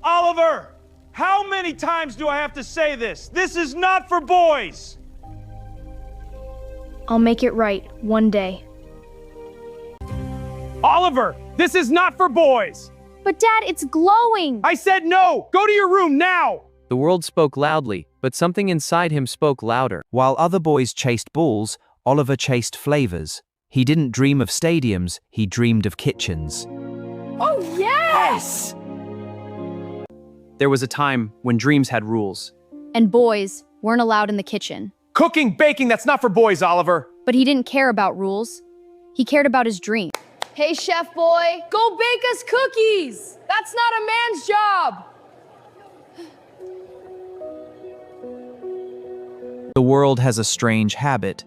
Oliver, how many times do I have to say this? This is not for boys! I'll make it right one day. Oliver, this is not for boys! But Dad, it's glowing! I said no! Go to your room now! The world spoke loudly, but something inside him spoke louder. While other boys chased balls, Oliver chased flavors. He didn't dream of stadiums, he dreamed of kitchens. Oh, yes! There was a time when dreams had rules. And boys weren't allowed in the kitchen. Cooking, baking, that's not for boys, Oliver! But he didn't care about rules. He cared about his dream. Hey, chef boy, go bake us cookies! That's not a man's job! The world has a strange habit.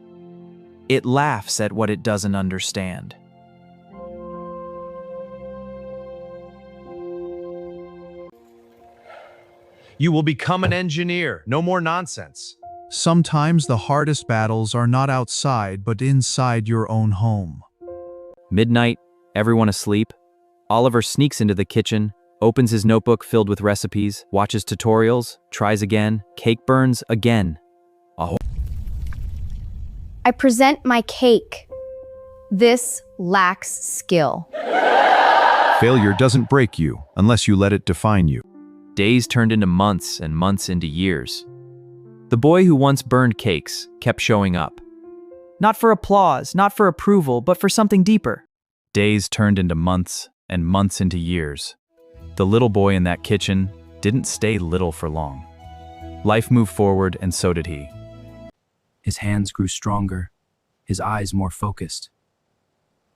It laughs at what it doesn't understand. You will become an engineer. No more nonsense. Sometimes the hardest battles are not outside, but inside your own home. Midnight, everyone asleep. Oliver sneaks into the kitchen, opens his notebook filled with recipes, watches tutorials, tries again, cake burns again. I present my cake. This lacks skill. Failure doesn't break you unless you let it define you. Days turned into months and months into years. The boy who once burned cakes kept showing up. Not for applause, not for approval, but for something deeper. Days turned into months and months into years. The little boy in that kitchen didn't stay little for long. Life moved forward, and so did he. His hands grew stronger, his eyes more focused.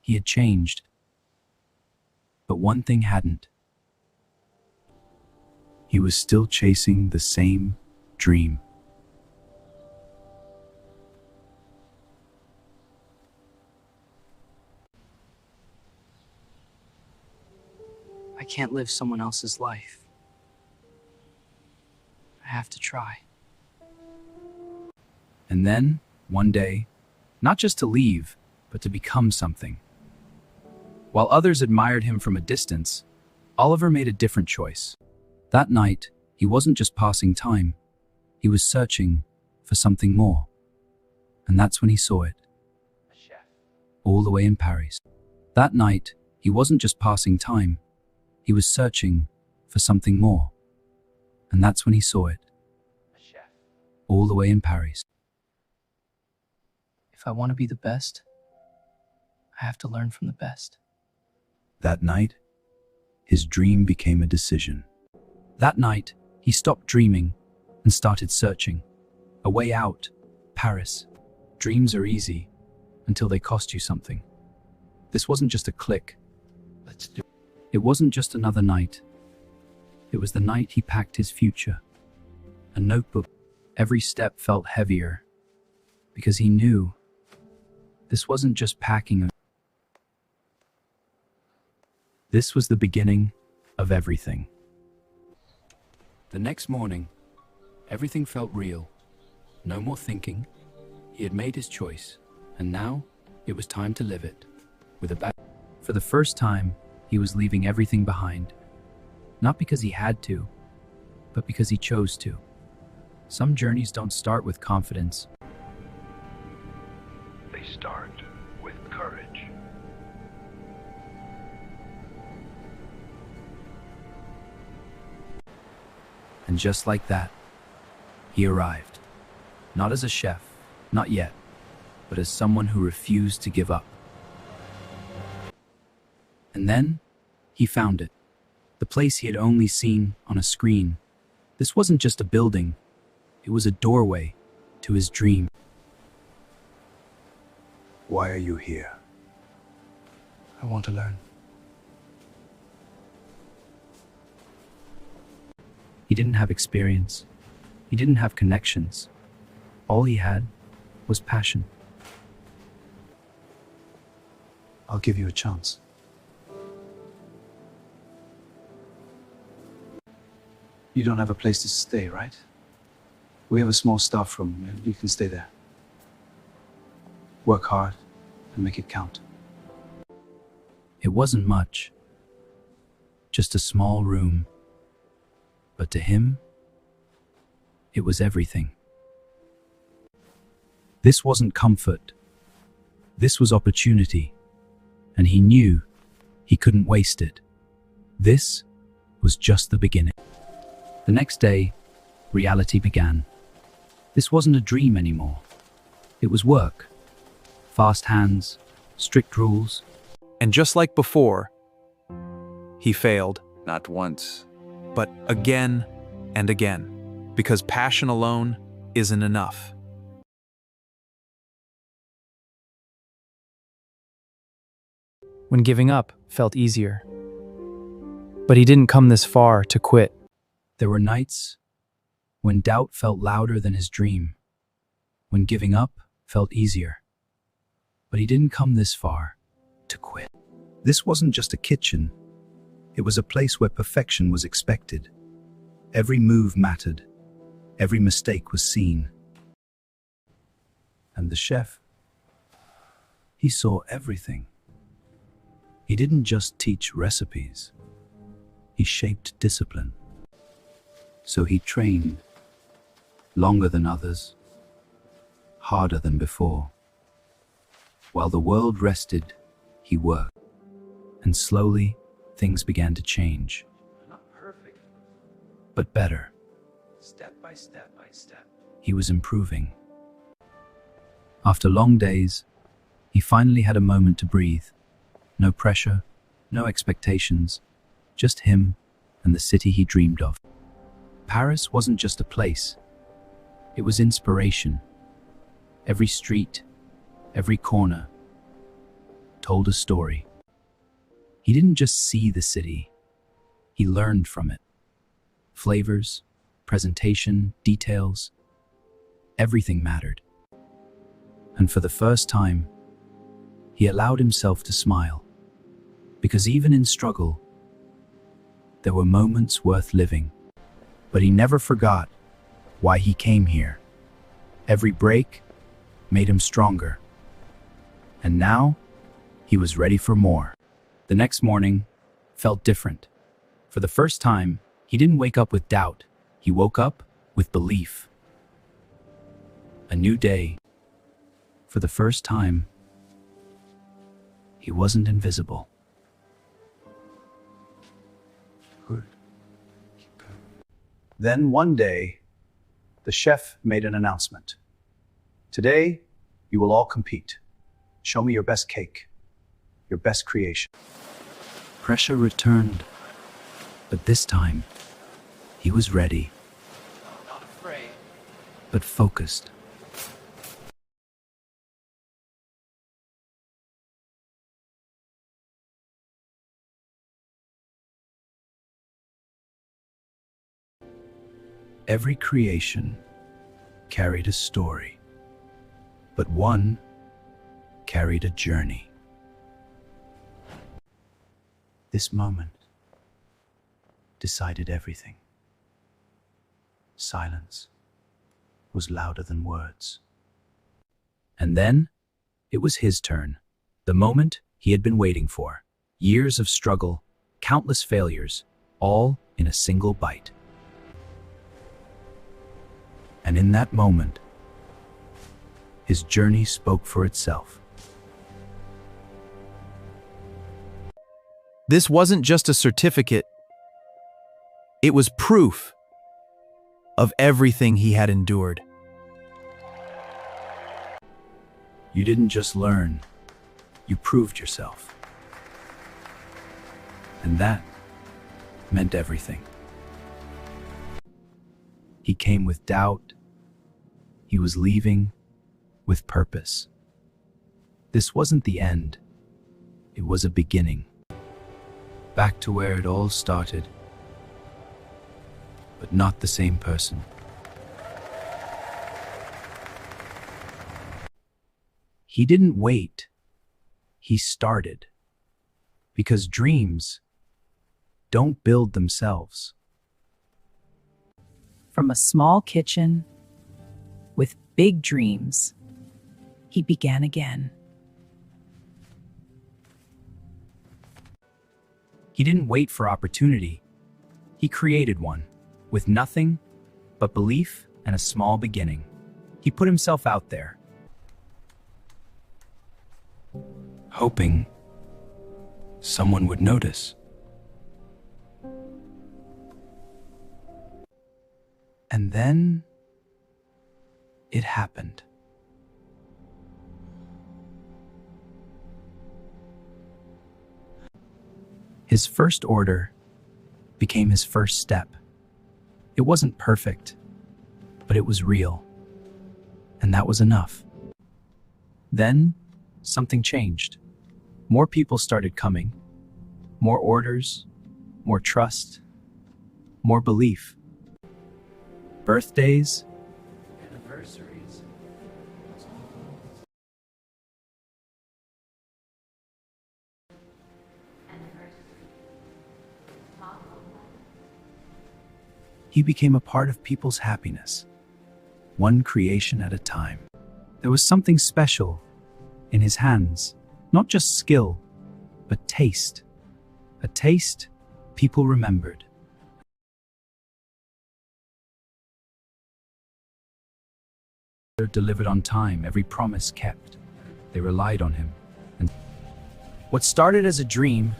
He had changed. But one thing hadn't. He was still chasing the same dream. I can't live someone else's life. I have to try. And then, one day, not just to leave, but to become something. While others admired him from a distance, Oliver made a different choice. That night, he wasn't just passing time. He was searching for something more. And that's when he saw it. A chef. All the way in Paris. That night, he wasn't just passing time. He was searching for something more. And that's when he saw it. A chef. All the way in Paris. If I want to be the best, I have to learn from the best. That night, his dream became a decision. That night, he stopped dreaming and started searching. A way out, Paris. Dreams are easy until they cost you something. This wasn't just a click. Let's do it. It wasn't just another night. It was the night he packed his future. A notebook. Every step felt heavier because he knew this wasn't just packing. This was the beginning of everything. The next morning, everything felt real. No more thinking. He had made his choice, and now it was time to live it. With a bag. For the first time, he was leaving everything behind. Not because he had to, but because he chose to. Some journeys don't start with confidence. They start with courage. And just like that, he arrived. Not as a chef, not yet, but as someone who refused to give up. And then, he found it. The place he had only seen on a screen. This wasn't just a building. It was a doorway to his dream. Why are you here? I want to learn. He didn't have experience. He didn't have connections. All he had was passion. I'll give you a chance. You don't have a place to stay, right? We have a small staff room, and you can stay there. Work hard and make it count. It wasn't much. Just a small room, But to him, it was everything. This wasn't comfort. This was opportunity, and he knew he couldn't waste it. This was just the beginning. The next day, reality began. This wasn't a dream anymore. It was work. Fast hands, strict rules. And just like before, he failed, Not once. but again and again, because passion alone isn't enough. When giving up felt easier. But he didn't come this far to quit. There were nights when doubt felt louder than his dream, when giving up felt easier. But he didn't come this far to quit. This wasn't just a kitchen. It was a place where perfection was expected. Every move mattered. Every mistake was seen. And the chef, he saw everything. He didn't just teach recipes. He shaped discipline. So he trained longer than others, harder than before. While the world rested, he worked. And slowly, things began to change. Not perfect. But better. Step by step by step. He was improving. After long days, he finally had a moment to breathe. No pressure, no expectations, just him and the city he dreamed of. Paris wasn't just a place. It was inspiration. Every street, every corner told a story. He didn't just see the city, he learned from it. Flavors, presentation, details, everything mattered. And for the first time, he allowed himself to smile. Because even in struggle, there were moments worth living. But he never forgot why he came here. Every break made him stronger. And now, he was ready for more. The next morning felt different. For the first time, he didn't wake up with doubt. He woke up with belief. A new day. For the first time, he wasn't invisible. Good. Then one day, the chef made an announcement. Today, you will all compete. Show me your best cake, your best creation. Pressure returned, but this time, he was ready. Not afraid. But focused. Every creation carried a story, but one carried a journey. This moment decided everything. Silence was louder than words. And then, it was his turn, the moment he had been waiting for. Years of struggle, countless failures, all in a single bite. And in that moment, his journey spoke for itself. This wasn't just a certificate. It was proof of everything he had endured. You didn't just learn, you proved yourself. And that meant everything. He came with doubt. He was leaving with purpose. This wasn't the end. It was a beginning. Back to where it all started. But not the same person. He didn't wait. He started. Because dreams don't build themselves. From a small kitchen with big dreams, he began again. He didn't wait for opportunity. He created one. With nothing but belief and a small beginning, he put himself out there, hoping someone would notice. And then it happened. His first order became his first step. It wasn't perfect, but it was real. And that was enough. Then something changed. More people started coming. More orders, more trust, more belief. Birthdays, anniversaries. He became a part of people's happiness, one creation at a time. There was something special in his hands, not just skill, but taste. A taste people remembered. Delivered on time, every promise kept. They relied on him. And what started as a dream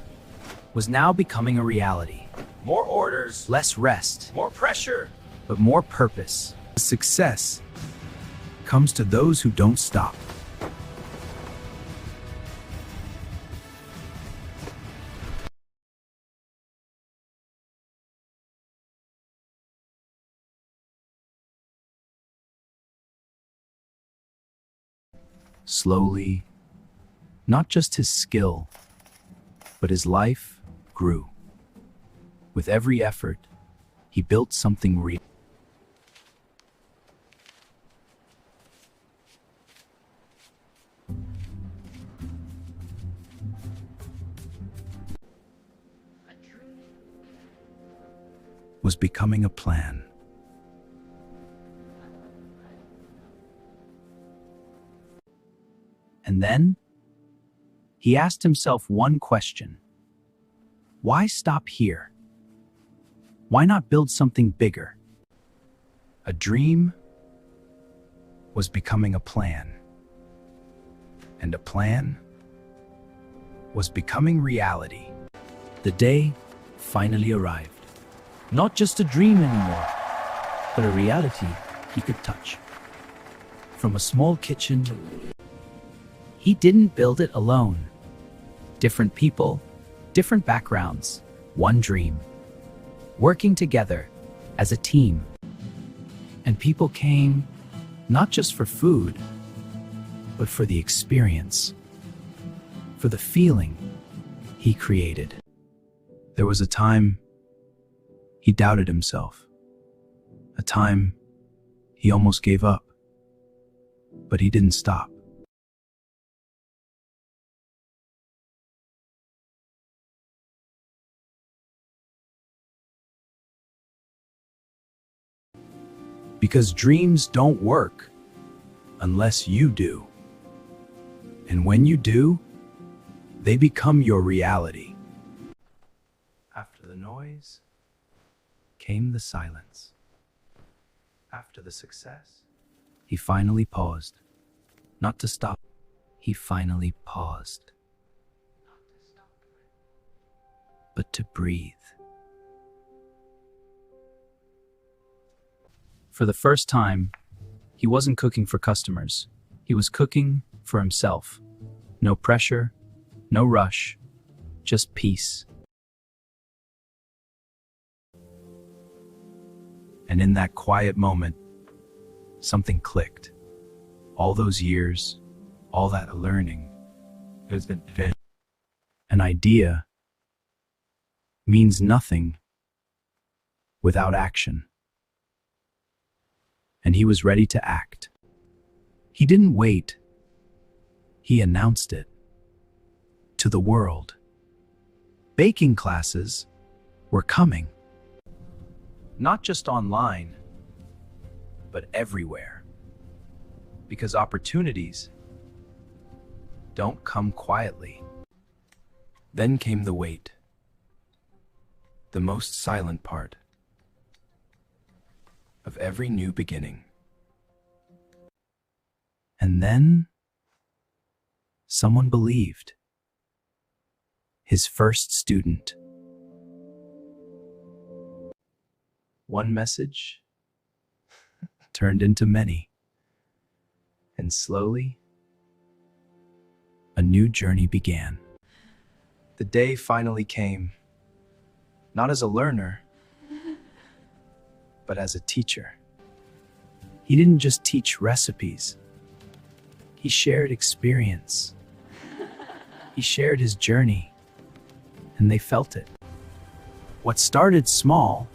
was now becoming a reality. More orders, less rest, more pressure, but more purpose. Success comes to those who don't stop. Slowly, not just his skill, but his life grew. With every effort, he built something real. Was becoming a plan. And then, he asked himself one question. Why stop here? Why not build something bigger? A dream was becoming a plan. And a plan was becoming reality. The day finally arrived. Not just a dream anymore, but a reality he could touch. From a small kitchen, he didn't build it alone. Different people, different backgrounds, one dream. Working together as a team. And people came not just for food, but for the experience, for the feeling he created. There was a time he doubted himself, a time he almost gave up, but he didn't stop. Because dreams don't work unless you do. And when you do, they become your reality. After the noise came the silence. After the success, he finally paused. Not to stop, he finally paused. Not to stop, but to breathe. For the first time, he wasn't cooking for customers. He was cooking for himself. No pressure, no rush, just peace. And in that quiet moment, something clicked. All those years, all that learning, has been an idea means nothing without action. And he was ready to act. He didn't wait. He announced it to the world. Baking classes were coming. Not just online, but everywhere. Because opportunities don't come quietly. Then came the wait. The most silent part. of every new beginning. And then someone believed. His first student. One message turned into many. And slowly, a new journey began. The day finally came, not as a learner, but as a teacher. He didn't just teach recipes. He shared experience. He shared his journey, and they felt it. What started small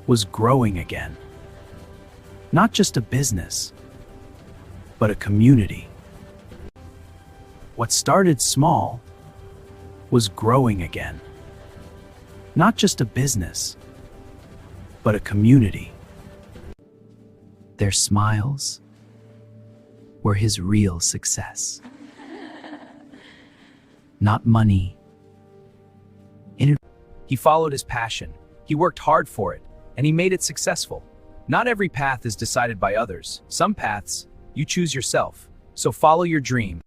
was growing again. Not just a business, but a community. What started small was growing again. Not just a business, but a community. Their smiles were his real success. Not money. He followed his passion. He worked hard for it, and he made it successful. Not every path is decided by others. Some paths you choose yourself. So follow your dream.